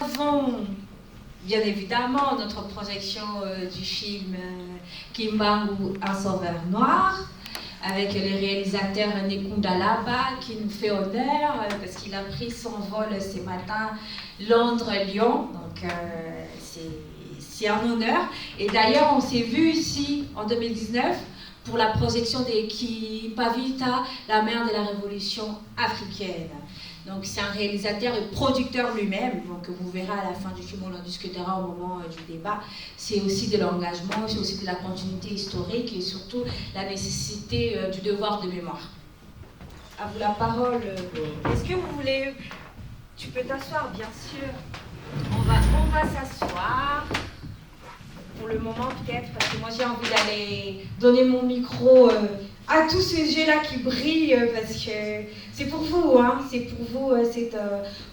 Avant, bien évidemment, notre projection du film Kimbangu, un sauveur noir, avec le réalisateur Nekunda Laba qui nous fait honneur parce qu'il a pris son vol ce matin Londres-Lyon, donc c'est un honneur. Et d'ailleurs, on s'est vu ici en 2019 pour la projection de Kipavita, la mère de la révolution africaine. Donc c'est un réalisateur et producteur lui-même, donc vous verrez à la fin du film, on en discutera au moment du débat. C'est aussi de l'engagement, c'est aussi de la continuité historique et surtout la nécessité du devoir de mémoire. À vous la parole. Est-ce que vous voulez... Tu peux t'asseoir, bien sûr. On va s'asseoir. Pour le moment peut-être, parce que moi j'ai envie d'aller donner mon micro à tous ces yeux-là qui brillent, parce que c'est pour vous, hein, c'est pour vous cette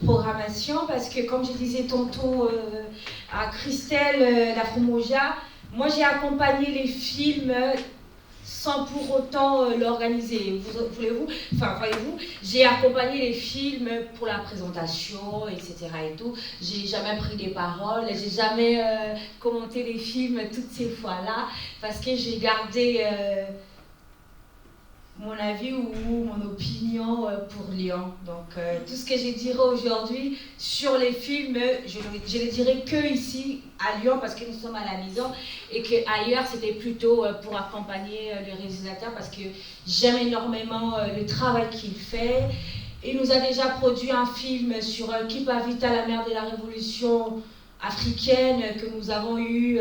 programmation, parce que comme je disais tantôt à Christelle Lafromoja, moi j'ai accompagné les films sans pour autant l'organiser. Voyez-vous, j'ai accompagné les films pour la présentation, etc. et tout. J'ai jamais pris des paroles, j'ai jamais commenté les films toutes ces fois-là, parce que j'ai gardé mon avis ou mon opinion pour Lyon. Donc tout ce que je dirai aujourd'hui sur les films, je ne dirai que ici à Lyon parce que nous sommes à la maison et qu'ailleurs c'était plutôt pour accompagner le réalisateur parce que j'aime énormément le travail qu'il fait. Il nous a déjà produit un film sur Kipavita, la mère de la révolution africaine, que nous avons eu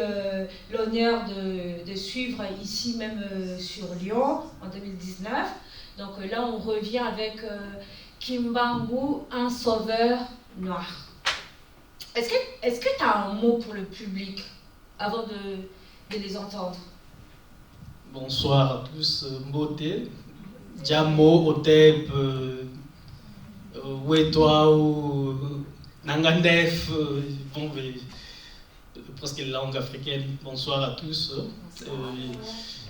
l'honneur de suivre ici même sur Lyon en 2019. Donc là on revient avec Kimbangu, un sauveur noir. Est-ce que tu as un mot pour le public avant de les entendre? Bonsoir à tous, Mbote, Djamo, Otep, Wetwa ou Nangandef, bon, presque langue africaine. Bonsoir à tous.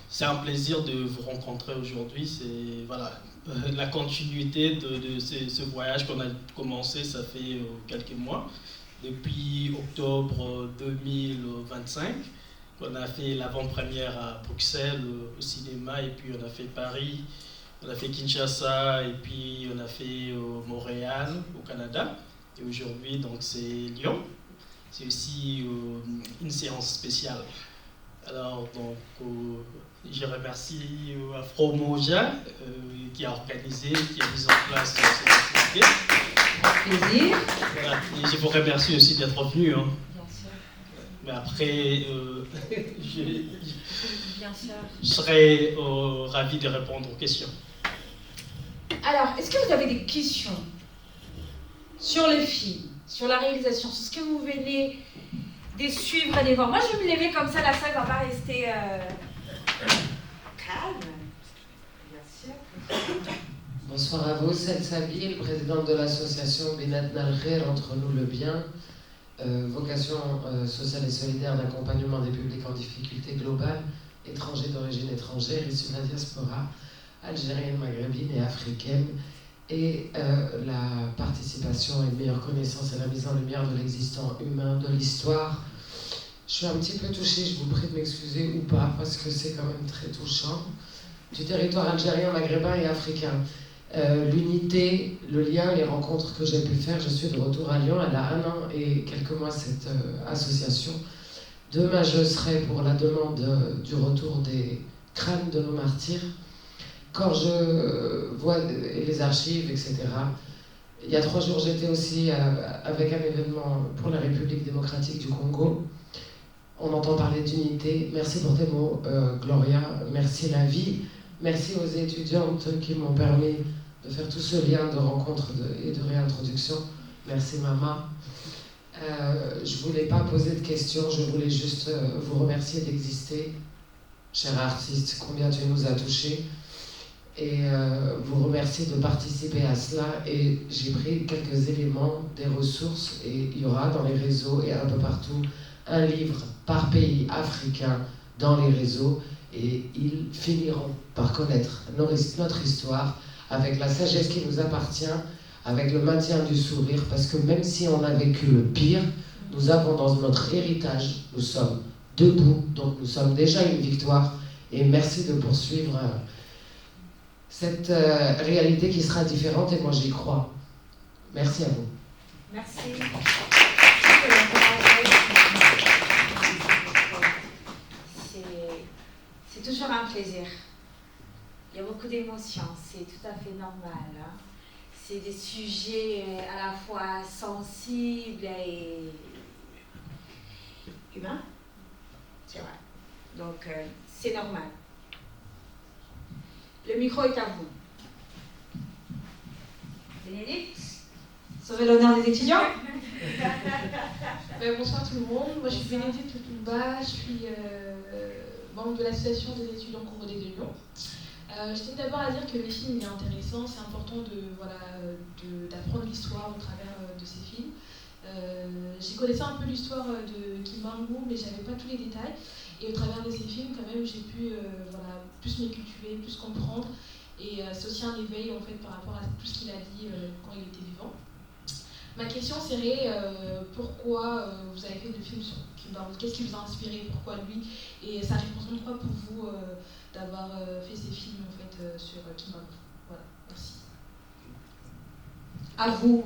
C'est un plaisir de vous rencontrer aujourd'hui. C'est voilà, la continuité de ce voyage qu'on a commencé, ça fait quelques mois, depuis octobre 2025. On a fait l'avant-première à Bruxelles au cinéma, et puis on a fait Paris, on a fait Kinshasa, et puis on a fait Montréal au Canada. Et aujourd'hui, donc, c'est Lyon. C'est aussi une séance spéciale. Alors, donc, je remercie Afromoja qui a organisé, qui a mis en place cette activité. Avec plaisir. Voilà. Et je vous remercie aussi d'être venu. Hein. Bien sûr. Mais après, Bien sûr. je serai ravi de répondre aux questions. Alors, est-ce que vous avez des questions sur le film, sur la réalisation, sur ce que vous venez de suivre et de voir? Moi, je vais me lever comme ça, la salle ne va pas rester calme. Bien sûr. Bonsoir à vous, Sel Sabil, présidente de l'association Binat Nalger, Entre nous le bien, vocation sociale et solidaire d'accompagnement des publics en difficulté globale, étrangers d'origine étrangère, issus de la diaspora algérienne, maghrébine et africaine, et la participation et une meilleure connaissance et la mise en lumière de l'existant humain, de l'histoire. Je suis un petit peu touchée, je vous prie de m'excuser ou pas, parce que c'est quand même très touchant, du territoire algérien, maghrébin et africain. L'unité, le lien, les rencontres que j'ai pu faire, je suis de retour à Lyon, elle a 1 an et quelques mois cette association. Demain je serai pour la demande du retour des crânes de nos martyrs. Quand je vois les archives, etc., il y a 3 jours j'étais aussi avec un événement pour la République démocratique du Congo. On entend parler d'unité. Merci pour tes mots, Gloria. Merci la vie. Merci aux étudiantes qui m'ont permis de faire tout ce lien de rencontre et de réintroduction. Merci Mama. Je ne voulais pas poser de questions, je voulais juste vous remercier d'exister, cher artiste, combien tu nous as touchés, et vous remercier de participer à cela. Et j'ai pris quelques éléments, des ressources, et il y aura dans les réseaux et un peu partout un livre par pays africain dans les réseaux, et ils finiront par connaître notre histoire avec la sagesse qui nous appartient, avec le maintien du sourire, parce que même si on a vécu le pire, nous avons dans notre héritage, nous sommes debout, donc nous sommes déjà une victoire. Et merci de poursuivre cette réalité qui sera différente, et moi j'y crois. Merci à vous. Merci. C'est toujours un plaisir. Il y a beaucoup d'émotions, c'est tout à fait normal. Hein. C'est des sujets à la fois sensibles et humains. C'est vrai. Donc, c'est normal. Le micro est à vous. Bénédicte, sauvez l'honneur des étudiants. Bonsoir tout le monde, moi je suis Bénédicte Touba, je suis membre de l'association des étudiants congolais de Lyon. Je tiens d'abord à dire que le film est intéressant, c'est important d'apprendre l'histoire au travers de ces films. J'ai connaissé un peu l'histoire de Kimbangu, mais j'avais pas tous les détails. Et au travers de ces films, quand même, j'ai pu plus m'cultiver, plus comprendre. Et c'est aussi un éveil en fait par rapport à tout ce qu'il a dit quand il était vivant. Ma question serait pourquoi vous avez fait des films sur Kimbangu? Qu'est-ce qui vous a inspiré? Pourquoi lui? Et ça représente quoi pour vous d'avoir fait ces films en fait sur Kimbangu? Voilà, merci. À vous.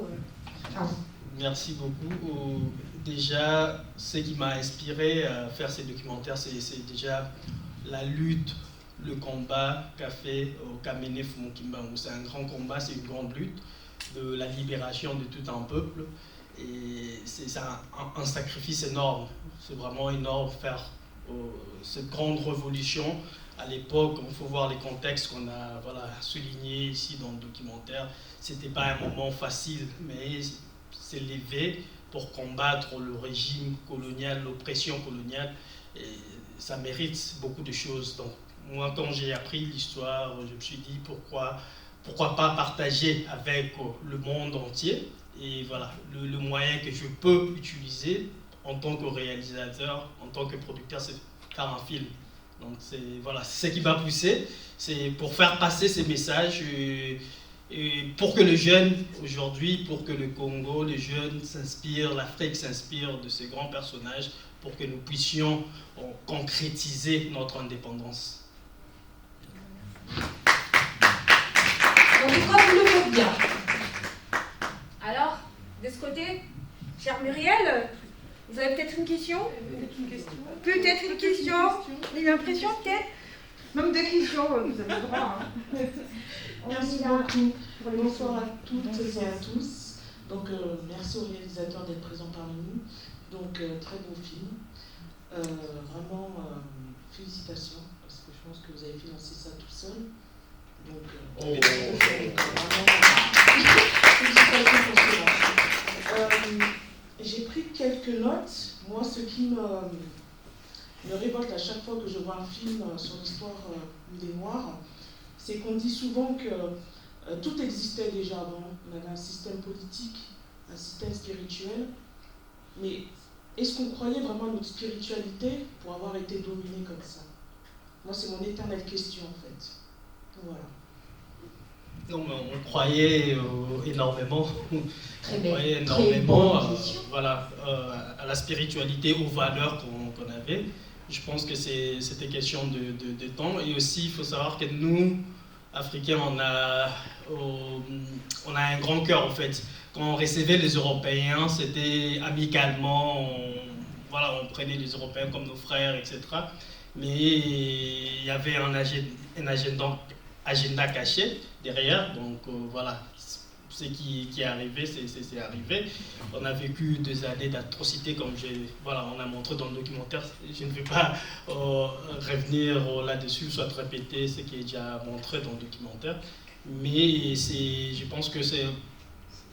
Merci beaucoup. Déjà, ce qui m'a inspiré à faire ces documentaires, c'est déjà la lutte, le combat qu'a fait qu'a mené Fumu Kimbangu. C'est un grand combat, c'est une grande lutte de la libération de tout un peuple. Et c'est un sacrifice énorme. C'est vraiment énorme faire cette grande révolution. À l'époque, il faut voir les contextes qu'on a soulignés ici dans le documentaire. C'était pas un moment facile, mais s'est levé pour combattre le régime colonial, l'oppression coloniale. Et ça mérite beaucoup de choses. Donc, moi, quand j'ai appris l'histoire, je me suis dit pourquoi pas partager avec le monde entier. Et voilà, le moyen que je peux utiliser en tant que réalisateur, en tant que producteur, c'est faire un film. Donc c'est ce qui m'a poussé, c'est pour faire passer ces messages et pour que les jeunes aujourd'hui, pour que le Congo, les jeunes s'inspirent, l'Afrique s'inspire de ces grands personnages, pour que nous puissions concrétiser notre indépendance. En tout cas, vous le faites bien. Alors, de ce côté, cher Muriel, vous avez peut-être une question? Peut-être une question. Une impression, peut-être? Même des questions, vous avez le droit. Hein. Merci beaucoup. Bonsoir à toutes et à tous. Donc, merci aux réalisateurs d'être présents parmi nous. Donc, très beau film. Vraiment, félicitations, parce que je pense que vous avez financé ça tout seul. Donc, vraiment, félicitations pour cela. J'ai pris quelques notes. Moi, ce qui me révolte à chaque fois que je vois un film sur l'histoire des Noirs, c'est qu'on dit souvent que tout existait déjà avant. On avait un système politique, un système spirituel, mais est-ce qu'on croyait vraiment à notre spiritualité pour avoir été dominé comme ça? Moi, c'est mon éternelle question, en fait. Voilà. Non, mais on croyait énormément, à la spiritualité, aux valeurs qu'on avait. Je pense que c'était question de temps. Et aussi, il faut savoir que nous, Africains, on a un grand cœur, en fait. Quand on recevait les Européens, c'était amicalement, on prenait les Européens comme nos frères, etc. Mais il y avait un agenda caché derrière, donc ce qui est arrivé, c'est arrivé. On a vécu des années d'atrocités, comme on a montré dans le documentaire. Je ne vais pas revenir là-dessus, soit répéter ce qui est déjà montré dans le documentaire, mais je pense que c'est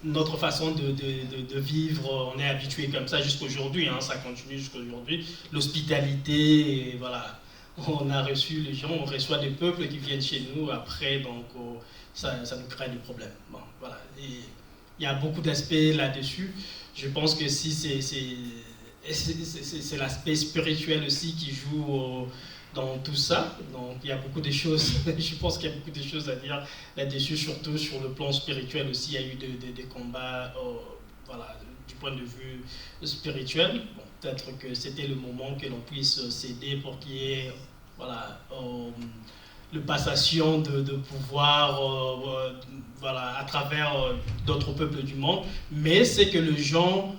notre façon de vivre. On est habitué comme ça jusqu'aujourd'hui, ça continue jusqu'aujourd'hui. L'hospitalité, on a reçu les gens, on reçoit des peuples qui viennent chez nous après, donc ça nous crée des problèmes. Bon, voilà. Et il y a beaucoup d'aspects là-dessus. Je pense que si c'est l'aspect spirituel aussi qui joue dans tout ça. Donc il y a beaucoup de choses, je pense qu'il y a beaucoup de choses à dire là-dessus, surtout sur le plan spirituel aussi. Il y a eu des combats voilà, du point de vue spirituel. Bon, peut-être que c'était le moment que l'on puisse céder pour qu'il y ait voilà, la passation de pouvoir voilà, à travers d'autres peuples du monde. Mais c'est que les gens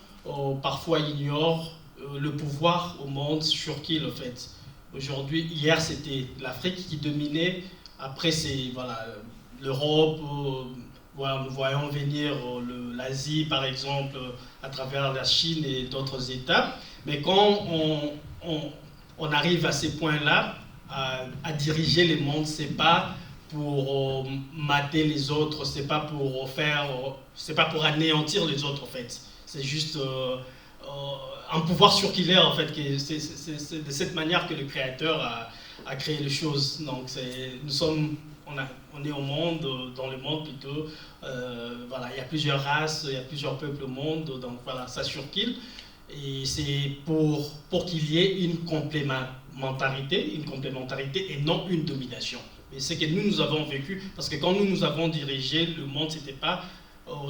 parfois ignorent le pouvoir au monde sur qui le fait. Aujourd'hui, hier c'était l'Afrique qui dominait, après c'est voilà, l'Europe, voilà, nous voyons venir l'Asie par exemple à travers la Chine et d'autres États. Mais quand on arrive à ces points-là, à diriger le monde, c'est pas pour mater les autres, c'est pas pour anéantir les autres en fait. C'est juste un pouvoir surquilaire en fait. C'est de cette manière que le Créateur a créé les choses. Donc on est au monde, dans le monde plutôt. Voilà, il y a plusieurs races, il y a plusieurs peuples au monde. Donc voilà, ça surquille. Et c'est pour qu'il y ait une complémentarité et non une domination. Et c'est que nous avons vécu, parce que quand nous avons dirigé le monde, c'était pas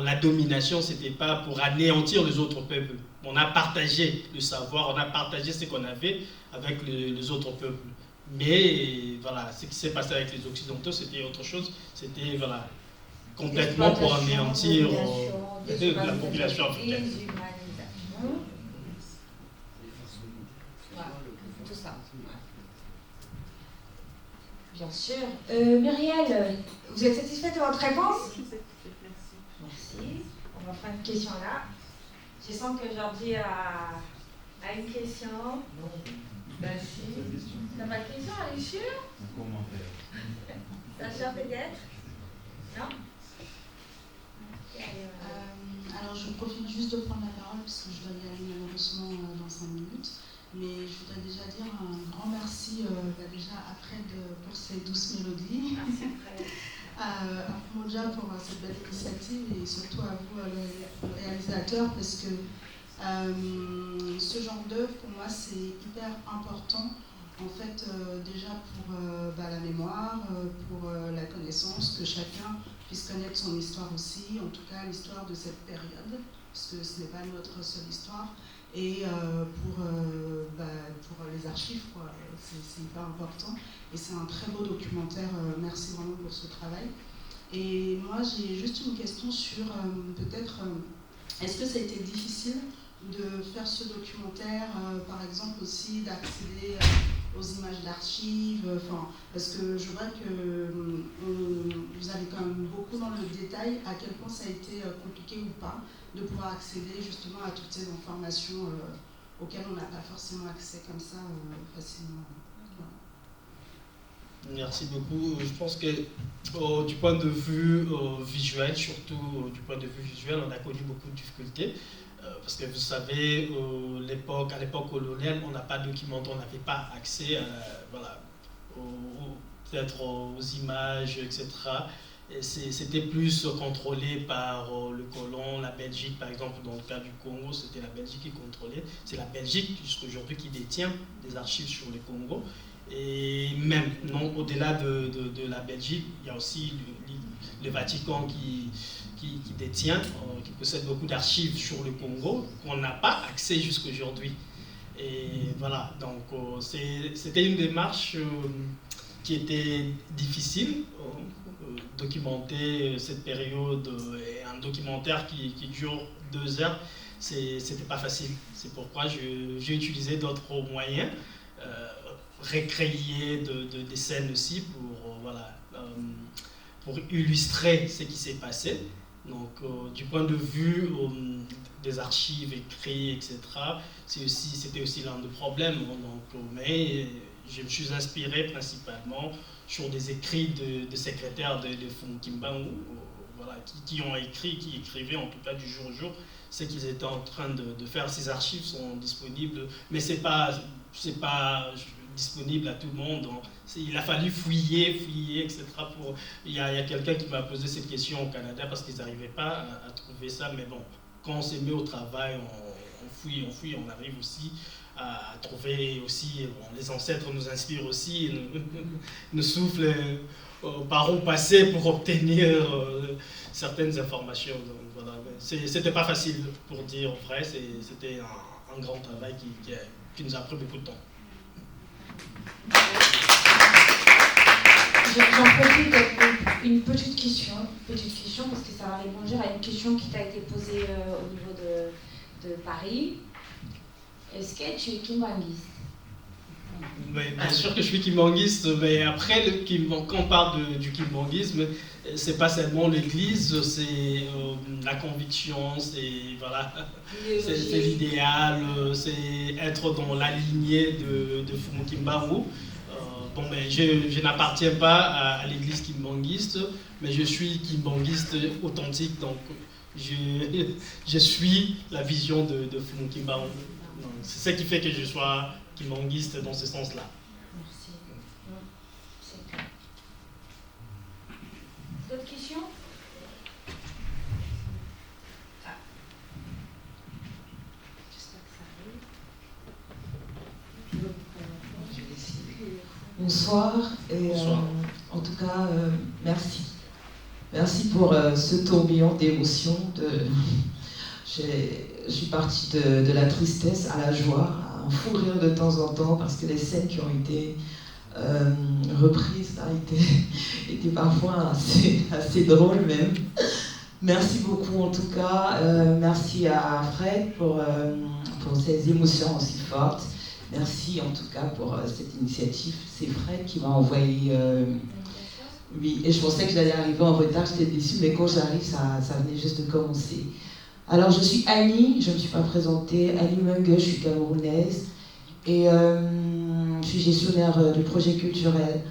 la domination, c'était pas pour anéantir les autres peuples. On a partagé le savoir, on a partagé ce qu'on avait avec les autres peuples. Mais voilà, ce qui s'est passé avec les Occidentaux, c'était autre chose. C'était voilà, complètement pour anéantir la population africaine. Tout ça. Bien sûr. Muriel, vous êtes satisfaite de votre réponse? Merci. On va prendre une question là. Je sens que Georgie a une question. Non. Ben si. T'as pas de question, elle est sûre? Un commentaire. Sacha peut-être? Non? Alors je profite juste de prendre la parole parce que je dois y aller malheureusement dans 5 minutes. Mais je voudrais déjà dire un grand merci déjà à Fred pour ses douces mélodies. Merci à Moja pour cette belle initiative et surtout à vous le réalisateur parce que ce genre d'œuvre pour moi c'est hyper important en fait déjà pour la mémoire, pour la connaissance, que chacun puisse connaître son histoire aussi, en tout cas l'histoire de cette période, parce que ce n'est pas notre seule histoire. Et pour les archives, c'est hyper important. Et c'est un très beau documentaire. Merci vraiment pour ce travail. Et moi, j'ai juste une question sur peut-être, est-ce que ça a été difficile de faire ce documentaire, par exemple aussi d'accéder aux images d'archives, parce que je vois que vous avez quand même beaucoup dans le détail à quel point ça a été compliqué ou pas de pouvoir accéder justement à toutes ces informations auxquelles on n'a pas forcément accès comme ça facilement. Voilà. Merci beaucoup. Je pense que du point de vue visuel, surtout du point de vue visuel, on a connu beaucoup de difficultés. Parce que vous savez, à l'époque coloniale, on n'a pas documenté, on n'avait pas accès peut-être aux images, etc. C'était plus contrôlé par le colon, la Belgique par exemple, dans le cas du Congo, c'était la Belgique qui contrôlait. C'est la Belgique jusqu'à aujourd'hui qui détient des archives sur le Congo. Et même, non, au-delà de la Belgique, il y a aussi le Vatican qui détient, qui possède beaucoup d'archives sur le Congo, qu'on n'a pas accès jusqu'à aujourd'hui. Et voilà, donc c'était une démarche qui était difficile, documenter cette période, et un documentaire qui dure 2 heures, c'était pas facile. C'est pourquoi j'ai utilisé d'autres moyens, recréer des scènes aussi pour illustrer ce qui s'est passé. Donc, du point de vue des archives écrites, etc., c'était aussi l'un des problèmes. Donc, mais je me suis inspiré principalement sur des écrits de secrétaires de Funkimbangu, qui ont écrit, qui écrivaient en tout cas du jour au jour ce qu'ils étaient en train de faire. Ces archives sont disponibles, mais c'est pas disponible à tout le monde. Il a fallu fouiller, etc. Il y a quelqu'un qui m'a posé cette question au Canada parce qu'ils n'arrivaient pas à trouver ça, mais bon, quand on s'est mis au travail, on on arrive aussi à trouver aussi, les ancêtres nous inspirent aussi, nous soufflent par où passer pour obtenir certaines informations. Donc, voilà. C'était pas facile pour dire vrai, c'était un grand travail qui nous a pris beaucoup de temps. J'en profite une petite question, parce que ça va répondre à une question qui t'a été posée au niveau de Paris. Est-ce que tu es kimbanguiste? Bien sûr que je suis kimbanguiste, mais après, quand on parle du kimbanguisme, c'est pas seulement l'église, c'est la conviction, c'est voilà, c'est l'idéal, c'est être dans la lignée de Fumu Kimbangu. Je n'appartiens pas à l'église kimbanguiste, mais je suis kimbanguiste authentique, donc je suis la vision de Fumu Kimbangu. C'est ce qui fait que je sois kimbanguiste dans ce sens-là. Merci. C'est clair. D'autres questions? J'espère que ça arrive. Bonsoir. Et, Bonsoir. en tout cas, merci. Merci pour ce tourbillon d'émotions. Je suis partie de la tristesse à la joie, à un fou rire de temps en temps, parce que les scènes qui ont été reprises étaient parfois assez drôles même. Merci beaucoup en tout cas. Merci à Fred pour ces émotions aussi fortes. Merci en tout cas pour cette initiative. C'est Fred qui m'a envoyé... oui, et je pensais que j'allais arriver en retard, j'étais déçue, mais quand j'arrive, ça venait juste de commencer. Alors, je suis Annie, je ne me suis pas présentée, Annie Mungue, je suis camerounaise et je suis gestionnaire du projet culturel.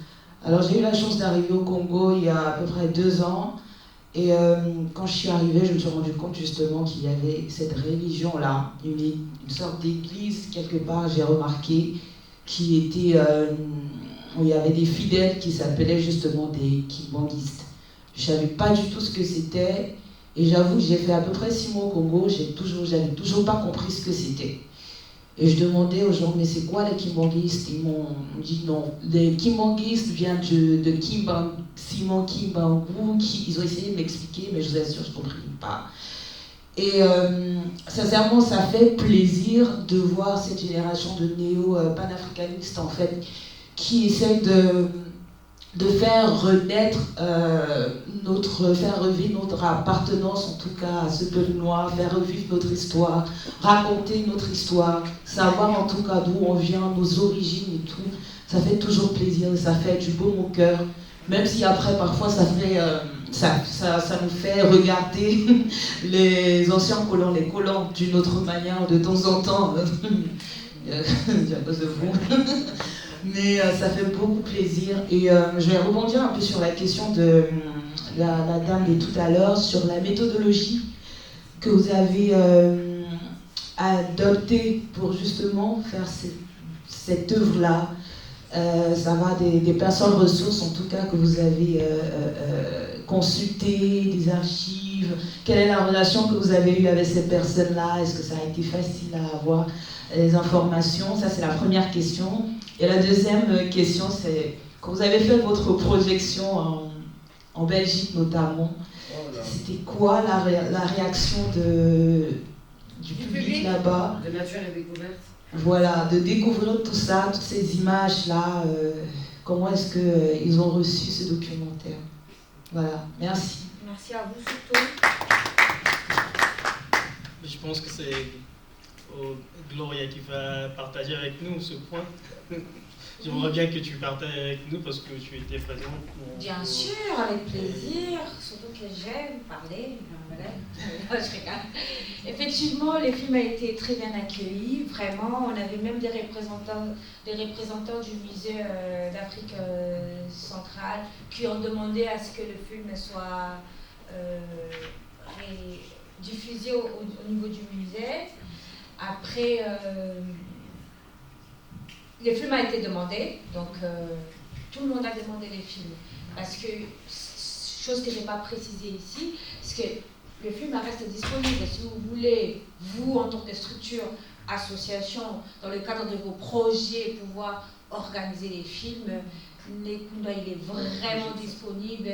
Alors, j'ai eu la chance d'arriver au Congo il y a à peu près 2 ans et quand je suis arrivée, je me suis rendu compte justement qu'il y avait cette religion-là, une sorte d'église quelque part, j'ai remarqué, qui était, où il y avait des fidèles qui s'appelaient justement des kimbanguistes. Je ne savais pas du tout ce que c'était. Et j'avoue que j'ai fait à peu près 6 mois au Congo, j'avais toujours pas compris ce que c'était. Et je demandais aux gens, mais c'est quoi les kimbanguistes? Ils m'ont dit non. Les kimbanguistes viennent de Simon Kimbangu, ils ont essayé de m'expliquer, mais je vous assure, je ne comprenais pas. Et sincèrement, ça fait plaisir de voir cette génération de néo-panafricanistes, en fait, qui essayent de faire renaître faire revivre notre appartenance, en tout cas à ce peuple noir, faire revivre notre histoire, raconter notre histoire, savoir en tout cas d'où on vient, nos origines et tout. Ça fait toujours plaisir, ça fait du baume au cœur, même si après parfois ça nous fait regarder les anciens colons, les colons d'une autre manière de temps en temps. À cause de vous. Mais ça fait beaucoup plaisir et je vais rebondir un peu sur la question de la dame de tout à l'heure, sur la méthodologie que vous avez adoptée pour justement faire cette œuvre-là. Ça va des personnes ressources en tout cas que vous avez consultées, des archives. Quelle est la relation que vous avez eue avec ces personnes-là? Est-ce que ça a été facile à avoir les informations? Ça, c'est la première question. Et la deuxième question, c'est quand vous avez fait votre projection en Belgique notamment, c'était quoi la réaction du public là-bas? De nature et découverte. Voilà, de découvrir tout ça, toutes ces images-là, comment est-ce qu'ils ont reçu ce documentaire? Voilà, merci. Merci à vous surtout. Je pense que c'est Gloria qui va partager avec nous ce point. J'aimerais bien que tu partages avec nous parce que tu étais présente. Bien sûr, avec plaisir, surtout que j'aime parler. Voilà. Je regarde. Effectivement, le film a été très bien accueilli, vraiment. On avait même des représentants du musée d'Afrique centrale qui ont demandé à ce que le film soit diffusé au niveau du musée. Après, le film a été demandé, donc tout le monde a demandé les films. Parce que, chose que je n'ai pas précisée ici, c'est que le film reste disponible. Si vous voulez, vous, en tant que structure, association, dans le cadre de vos projets, pouvoir organiser les films, Nekunda, il est vraiment disponible.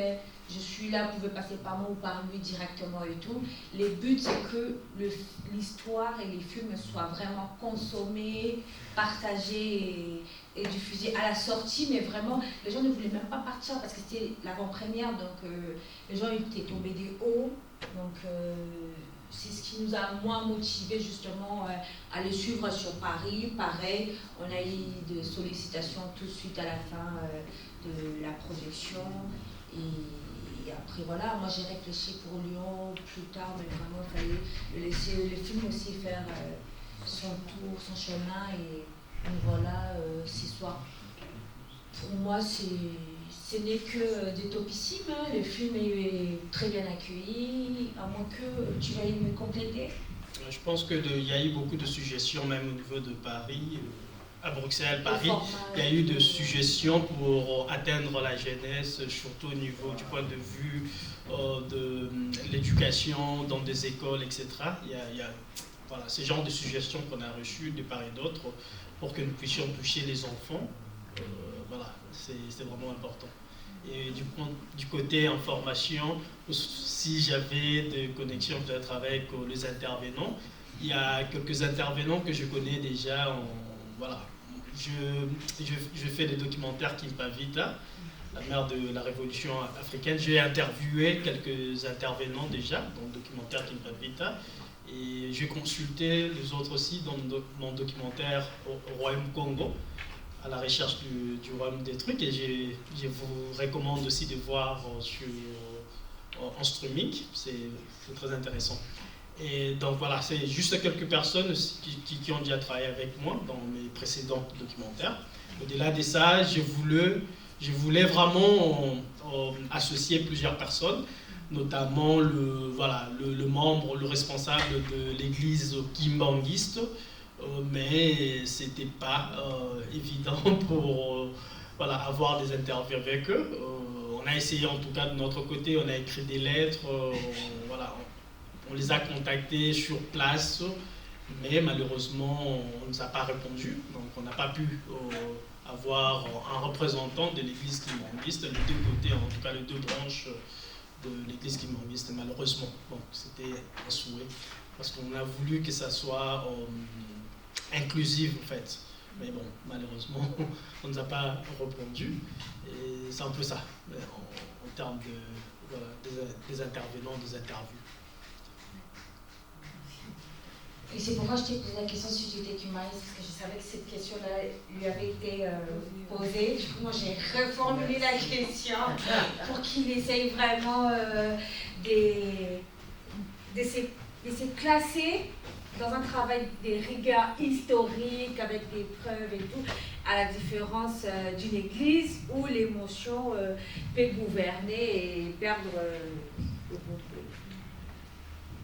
Je suis là, vous pouvez passer par moi ou par lui directement et tout. Le but, c'est que l'histoire et les films soient vraiment consommés, partagés et diffusés à la sortie, mais vraiment, les gens ne voulaient même pas partir parce que c'était l'avant-première, donc les gens étaient tombés des hauts. Donc c'est ce qui nous a moins motivés justement à le suivre sur Paris. Pareil, on a eu des sollicitations tout de suite à la fin de la projection. Et après voilà, moi j'ai réfléchi pour Lyon plus tard, mais vraiment il fallait laisser le film aussi faire son tour, son chemin. Et donc voilà, ce soir, pour moi ce n'est que des topissimes. Le film est très bien accueilli, à moins que tu veuilles me compléter. Je pense qu'il y a eu beaucoup de suggestions, même au niveau de Paris, à Bruxelles, Paris. Il y a eu des suggestions pour atteindre la jeunesse, surtout au niveau du point de vue de l'éducation dans des écoles, etc. Il y a voilà, ce genre de suggestions qu'on a reçues de part et d'autre pour que nous puissions toucher les enfants. Voilà, c'est vraiment important. Et du côté information, si j'avais des connexions peut-être avec les intervenants, il y a quelques intervenants que je connais déjà. Voilà, je fais des documentaires Kimpa Vita, la mère de la révolution africaine. J'ai interviewé quelques intervenants déjà dans le documentaire Kimpa Vita. Et j'ai consulté les autres aussi dans mon documentaire au Royaume Congo, à la recherche du royaume des trucs, et je vous recommande aussi de voir en streaming, c'est très intéressant. Et donc voilà, c'est juste quelques personnes qui ont déjà travaillé avec moi dans mes précédents documentaires. Au-delà de ça, je voulais vraiment associer plusieurs personnes, notamment le membre, le responsable de l'église kimbanguiste, mais c'était pas évident pour avoir des interviews avec eux. On a essayé, en tout cas de notre côté, on a écrit des lettres, on les a contactés sur place, mais malheureusement on ne nous a pas répondu, donc on n'a pas pu avoir un représentant de l'église kimbanguiste, les deux côtés, en tout cas les deux branches de l'église kimbanguiste, malheureusement. Donc c'était un souhait, parce qu'on a voulu que ça soit inclusif en fait. Mais bon, malheureusement, on ne nous a pas répondu. Et c'est un peu ça, en termes des intervenants, des interviews. Et c'est pourquoi je t'ai posé la question si tu étais humaniste, parce que je savais que cette question-là lui avait été posée. Du coup, moi, j'ai reformulé la question pour qu'il essaye vraiment de se classer dans un travail de rigueur historique, avec des preuves et tout, à la différence d'une église où l'émotion peut gouverner et perdre le contrôle.